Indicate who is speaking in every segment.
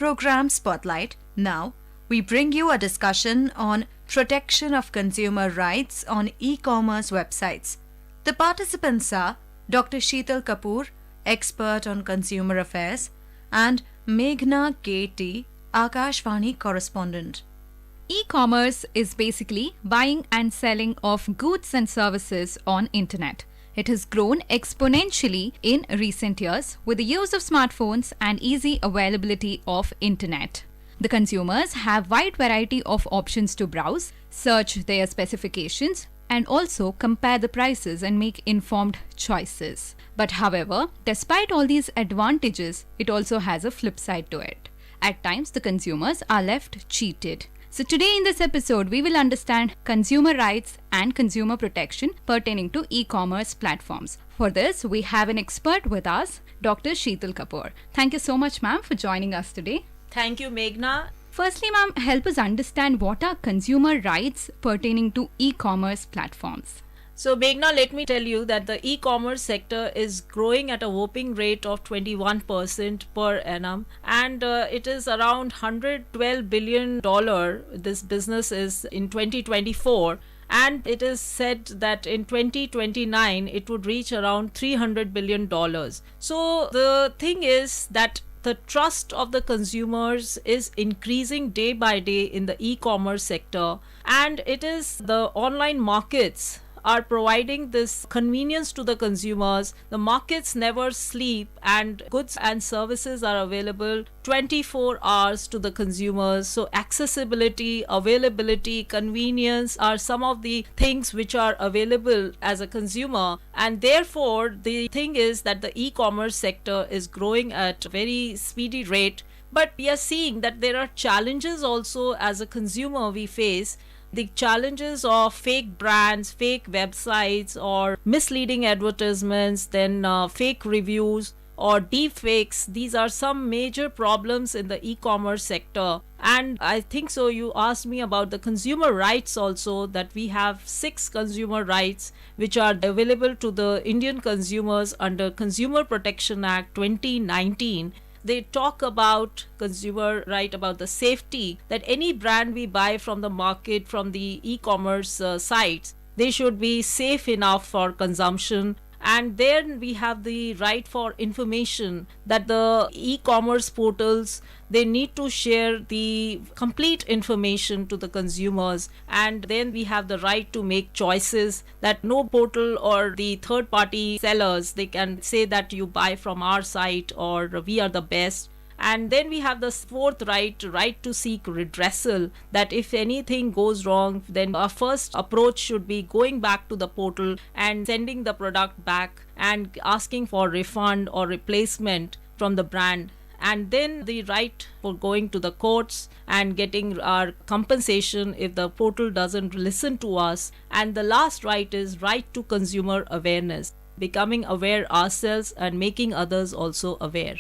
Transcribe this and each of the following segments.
Speaker 1: Program Spotlight. Now, we bring you a discussion on protection of consumer rights on e-commerce websites. The participants are Dr. Sheetal Kapoor, expert on consumer affairs, and Meghna K.T., Akashvani correspondent.
Speaker 2: E-commerce is basically buying and selling of goods and services on internet. It has grown exponentially in recent years with the use of smartphones and easy availability of internet. The consumers have wide variety of options to browse, search their specifications, and also compare the prices and make informed choices. But however, despite all these advantages, it also has a flip side to it. At times, the consumers are left cheated. So today in this episode, we will understand consumer rights and consumer protection pertaining to e-commerce platforms. For this, we have an expert with us, Dr. Sheetal Kapoor. Thank you so much, ma'am, for joining us today.
Speaker 3: Thank you, Meghna.
Speaker 2: Firstly, ma'am, help us understand what are consumer rights pertaining to e-commerce platforms.
Speaker 3: So, Meghna, let me tell you that the e-commerce sector is growing at a whopping rate of 21% per annum, and it is around $112 billion. This business is in 2024. And it is said that in 2029 it would reach around $300 billion. So the thing is that the trust of the consumers is increasing day by day in the e-commerce sector, and it is the online markets are providing this convenience to the consumers. The markets never sleep, and goods and services are available 24 hours to the consumers. So accessibility, availability, convenience are some of the things which are available as a consumer, and therefore the thing is that the e-commerce sector is growing at a very speedy rate. But we are seeing that there are challenges also as a consumer we face. The challenges of fake brands, fake websites, or misleading advertisements, then fake reviews or deep fakes. These are some major problems in the e-commerce sector. And I think so you asked me about the consumer rights also, that we have 6 consumer rights which are available to the Indian consumers under Consumer Protection Act 2019. They talk about consumer right, about the safety, that any brand we buy from the market, from the e-commerce sites, they should be safe enough for consumption. And then we have the right for information, that the e-commerce portals, they need to share the complete information to the consumers. And then we have the right to make choices, that no portal or the third party sellers, they can say that you buy from our site or we are the best. And then we have the 4th right to seek redressal, that if anything goes wrong, then our first approach should be going back to the portal and sending the product back and asking for refund or replacement from the brand. And then the right for going to the courts and getting our compensation if the portal doesn't listen to us. And the last right is right to consumer awareness, becoming aware ourselves and making others also aware.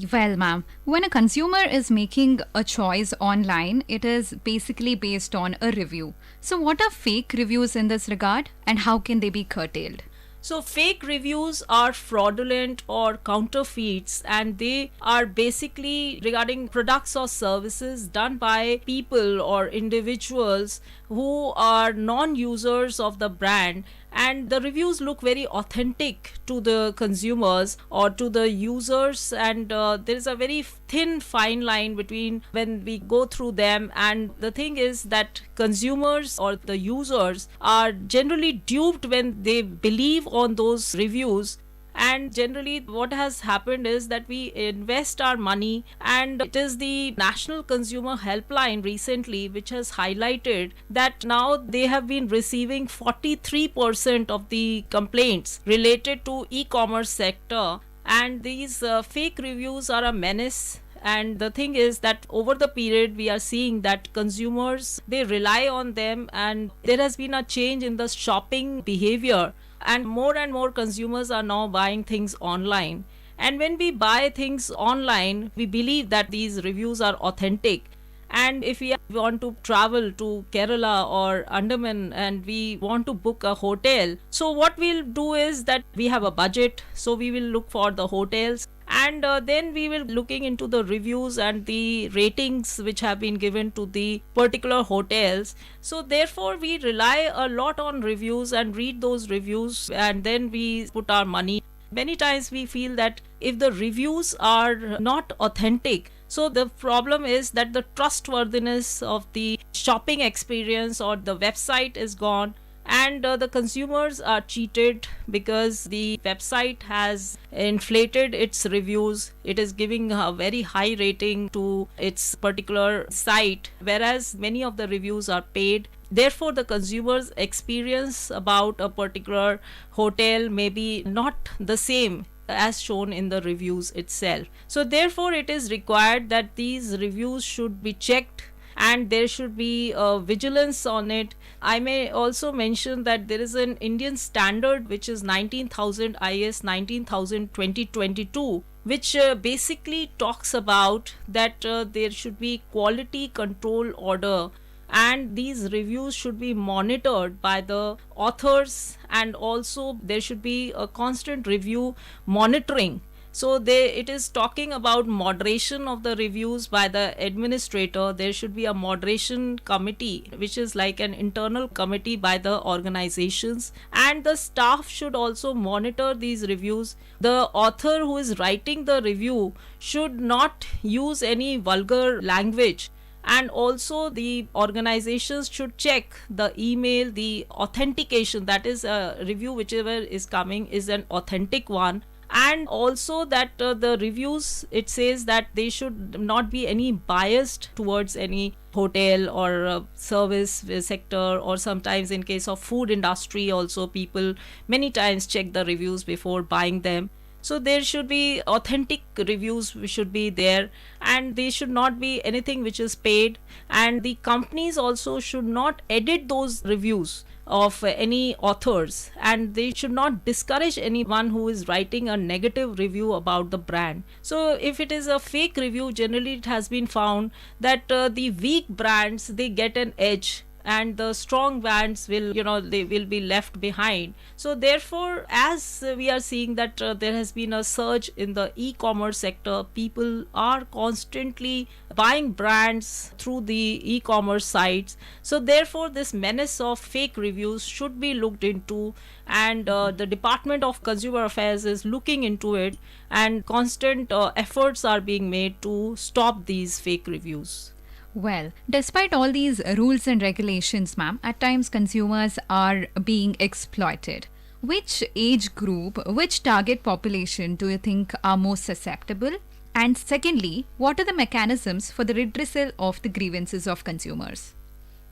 Speaker 2: Well, ma'am, when a consumer is making a choice online, it is basically based on a review. So what are fake reviews in this regard, and how can they be curtailed?
Speaker 3: So fake reviews are fraudulent or counterfeits, and they are basically regarding products or services done by people or individuals who are non-users of the brand, and the reviews look very authentic to the consumers or to the users, and there is a very thin fine line between when we go through them. And the thing is that consumers or the users are generally duped when they believe on those reviews. And generally what has happened is that we invest our money, and it is the National Consumer Helpline recently which has highlighted that now they have been receiving 43% of the complaints related to e-commerce sector, and these fake reviews are a menace. And the thing is that over the period we are seeing that consumers, they rely on them, and there has been a change in the shopping behavior, and more consumers are now buying things online. And when we buy things online, we believe that these reviews are authentic. And if we want to travel to Kerala or Andaman and we want to book a hotel, so what we'll do is that we have a budget, so we will look for the hotels, and then we will looking into the reviews and the ratings which have been given to the particular hotels. So therefore we rely a lot on reviews and read those reviews, and then we put our money. Many times we feel that if the reviews are not authentic, so the problem is that the trustworthiness of the shopping experience or the website is gone, and the consumers are cheated because the website has inflated its reviews. It is giving a very high rating to its particular site, whereas many of the reviews are paid. Therefore the consumers experience about a particular hotel may be not the same as shown in the reviews itself. So therefore it is required that these reviews should be checked and there should be vigilance on it. I may also mention that there is an Indian standard which is 19000 IS 19000 2022, which basically talks about that there should be quality control order, and these reviews should be monitored by the authors, and also there should be a constant review monitoring. So it is talking about moderation of the reviews by the administrator. There should be a moderation committee, which is like an internal committee by the organizations, and the staff should also monitor these reviews. The author who is writing the review should not use any vulgar language, and also the organizations should check the email, the authentication, that is a review whichever is coming is an authentic one. And also that the reviews, it says that they should not be any biased towards any hotel or service sector, or sometimes in case of food industry also people many times check the reviews before buying them. So there should be authentic reviews should be there, and they should not be anything which is paid, and the companies also should not edit those reviews of any authors, and they should not discourage anyone who is writing a negative review about the brand. So if it is a fake review, generally it has been found that the weak brands, they get an edge, and the strong brands will, they will be left behind. So therefore, as we are seeing that there has been a surge in the e-commerce sector, people are constantly buying brands through the e-commerce sites. So therefore this menace of fake reviews should be looked into, and the Department of Consumer Affairs is looking into it, and constant efforts are being made to stop these fake reviews.
Speaker 2: Well, despite all these rules and regulations, ma'am, at times consumers are being exploited. Which age group, which target population do you think are most susceptible? And secondly, what are the mechanisms for the redressal of the grievances of consumers?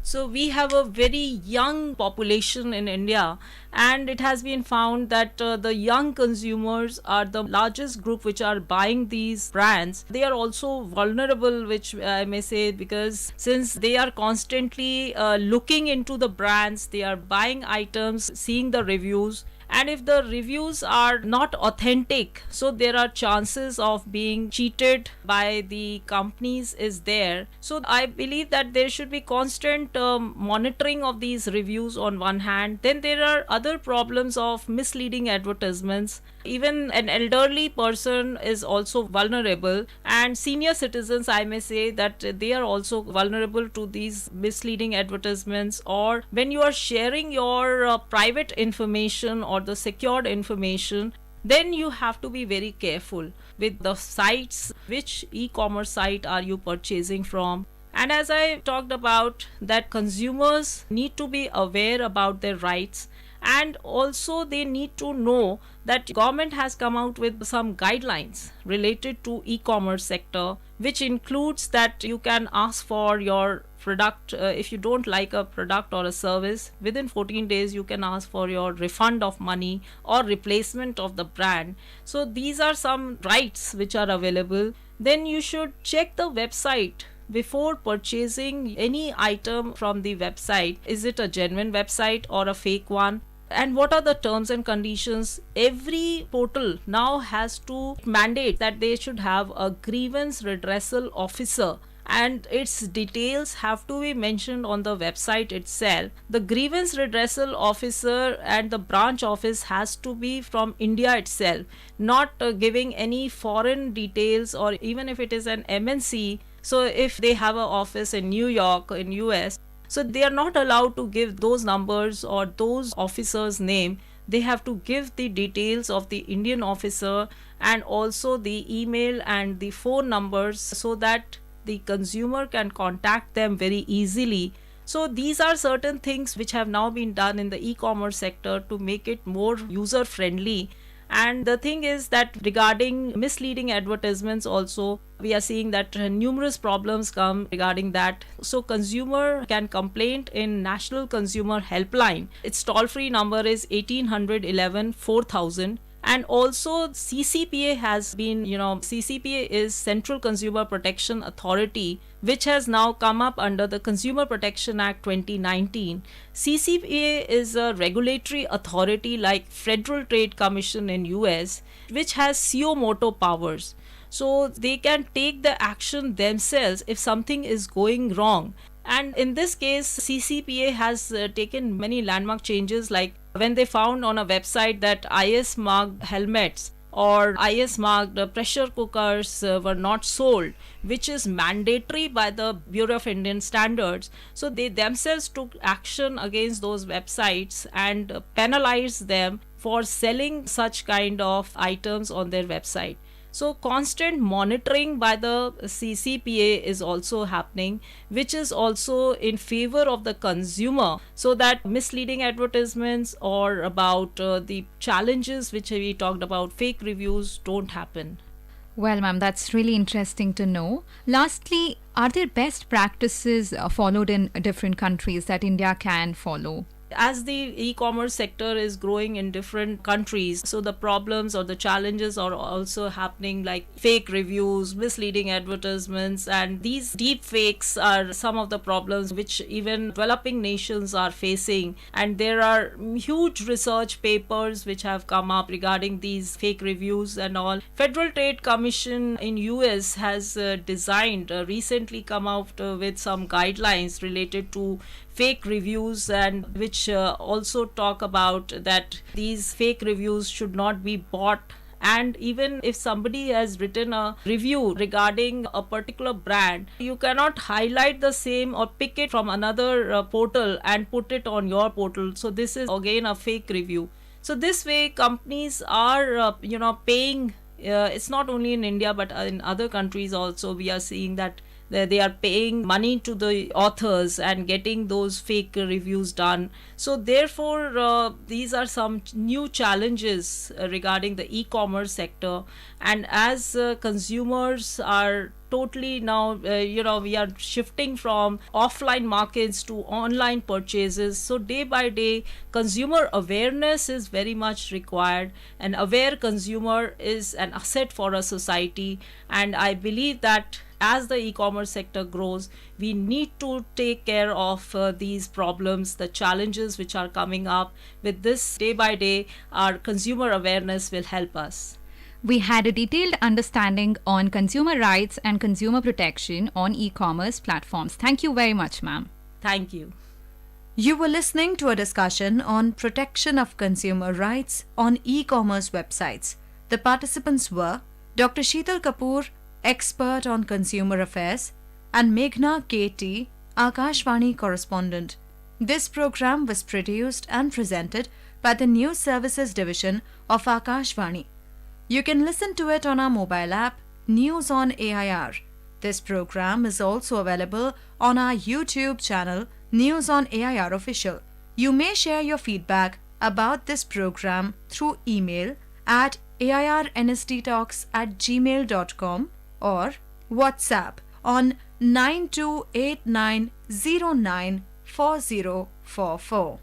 Speaker 3: So we have a very young population in India, and it has been found that the young consumers are the largest group which are buying these brands. They are also vulnerable, which I may say, because since they are constantly looking into the brands, they are buying items, seeing the reviews, and if the reviews are not authentic, so there are chances of being cheated by the companies is there. So I believe that there should be constant monitoring of these reviews on one hand. Then there are other problems of misleading advertisements. Even an elderly person is also vulnerable, and senior citizens, I may say, that they are also vulnerable to these misleading advertisements. Or when you are sharing your private information or the secured information, then you have to be very careful with the sites. Which e-commerce site are you purchasing from? And as I talked about, that consumers need to be aware about their rights, and also they need to know that government has come out with some guidelines related to e-commerce sector, which includes that you can ask for your product, if you don't like a product or a service, within 14 days you can ask for your refund of money or replacement of the brand. So these are some rights which are available. Then you should check the website before purchasing any item from the website. Is it a genuine website or a fake one? And what are the terms and conditions? Every portal now has to mandate that they should have a grievance redressal officer, and its details have to be mentioned on the website itself. The grievance redressal officer and the branch office has to be from India itself, not giving any foreign details, or even if it is an MNC. So if they have an office in New York, in US, so they are not allowed to give those numbers or those officers' name. They have to give the details of the Indian officer and also the email and the phone numbers, so that the consumer can contact them very easily. So these are certain things which have now been done in the e-commerce sector to make it more user friendly. And the thing is that regarding misleading advertisements also, we are seeing that numerous problems come regarding that. So consumer can complain in National Consumer Helpline. Its toll-free number is 1811 4000. And also CCPA has been, CCPA is Central Consumer Protection Authority, which has now come up under the Consumer Protection Act 2019. CCPA is a regulatory authority like Federal Trade Commission in US, which has suo motu powers. So they can take the action themselves if something is going wrong. And in this case, CCPA has taken many landmark changes, like when they found on a website that IS marked helmets or IS marked pressure cookers were not sold, which is mandatory by the Bureau of Indian Standards. So they themselves took action against those websites and penalized them for selling such kind of items on their website. So constant monitoring by the CCPA is also happening, which is also in favor of the consumer, so that misleading advertisements or about the challenges which we talked about, fake reviews, don't happen.
Speaker 2: Well, ma'am, that's really interesting to know. Lastly, are there best practices followed in different countries that India can follow?
Speaker 3: As the e-commerce sector is growing in different countries, so the problems or the challenges are also happening, like fake reviews, misleading advertisements, and these deep fakes are some of the problems which even developing nations are facing. And there are huge research papers which have come up regarding these fake reviews and all. Federal Trade Commission in US has recently come out with some guidelines related to fake reviews, and which also talk about that these fake reviews should not be bought. And even if somebody has written a review regarding a particular brand, you cannot highlight the same or pick it from another portal and put it on your portal. So this is again a fake review. So this way companies are paying. It's not only in India but in other countries also, we are seeing that they are paying money to the authors and getting those fake reviews done. So therefore these are some new challenges regarding the e-commerce sector. And as consumers are totally now we are shifting from offline markets to online purchases, so day by day consumer awareness is very much required. An aware consumer is an asset for a society, and I believe that as the e-commerce sector grows, we need to take care of these problems, the challenges which are coming up. With this, day by day, our consumer awareness will help us.
Speaker 2: We had a detailed understanding on consumer rights and consumer protection on e-commerce platforms. Thank you very much, ma'am.
Speaker 3: Thank you.
Speaker 1: You were listening to a discussion on protection of consumer rights on e-commerce websites. The participants were Dr. Sheetal Kapoor, expert on consumer affairs, and Meghna KT, Akashvani correspondent. This program was produced and presented by the News Services Division of Akashvani. You can listen to it on our mobile app, News on AIR. This program is also available on our YouTube channel, News on AIR Official. You may share your feedback about this program through email at airnsttalks@gmail.com or WhatsApp on 9289094044.